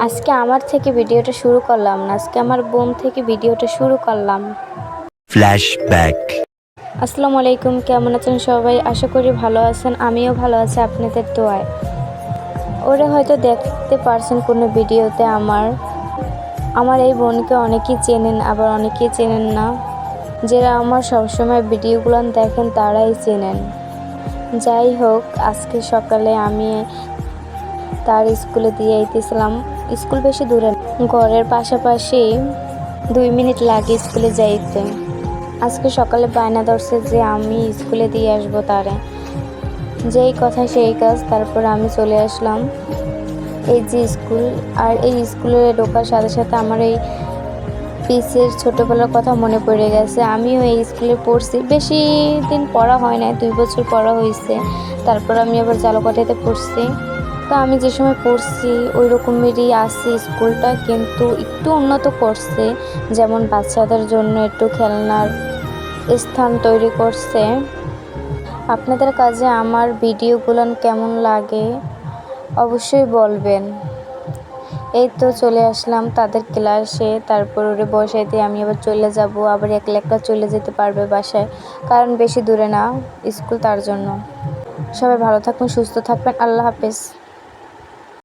আজকে আমার থেকে ভিডিওটা শুরু করলাম না, আজকে আমার বোন থেকে ভিডিওটা শুরু করলাম। ফ্ল্যাশব্যাক। আসসালামু আলাইকুম, কেমন আছেন সবাই? আশা করি ভালো আছেন, আমিও ভালো আছি আপনাদের দোয়ায়। ওরা হয়তো দেখতে পারছেন কোনো ভিডিওতে আমার এই বোনকে অনেকেই চেনেন, আবার অনেকেই চেনেন না। যারা আমার সবসময় ভিডিওগুলো দেখেন তারাই চেনেন। যাই হোক, আজকে সকালে আমি তার স্কুলে দিয়ে আইতেছিলাম। স্কুল বেশি দূরে না, ঘরের পাশাপাশি 2 মিনিট লাগে স্কুলে যাইতে। আজকে সকালে বায়না ধরছে যে আমি স্কুলে দিয়ে আসবো তারে। যেই কথা সেই কাজ, তারপর আমি চলে আসলাম। এই যে স্কুল, আর এই স্কুলে ঢোকার সাথে সাথে আমার এই পিসের ছোটোবেলার কথা মনে পড়ে গেছে। আমিও এই স্কুলে পড়ছি, বেশি দিন পড়া হয় না, 2 বছর পড়া হয়েছে। তারপর আমি আবার জালকাঠিতে পড়ছি। তো আমি যে সময় পড়ছি ওই রকমেরই আছে স্কুলটা, কিন্তু একটু উন্নত করছে। যেমন বাচ্চাদের জন্য একটু খেলনার স্থান তৈরি করছে। আপনাদের কাছে আমার ভিডিওগুলো কেমন লাগে অবশ্যই বলবেন। এই তো চলে আসলাম তাদের ক্লাসে, তারপর ওরে বসাই দিয়ে আমি আবার চলে যাব। আবার একলা একলা চলে যেতে পারবে বাসায়, কারণ বেশি দূরে না স্কুল, তার জন্য। সবাই ভালো থাকবেন, সুস্থ থাকবেন, আল্লাহ হাফেজ।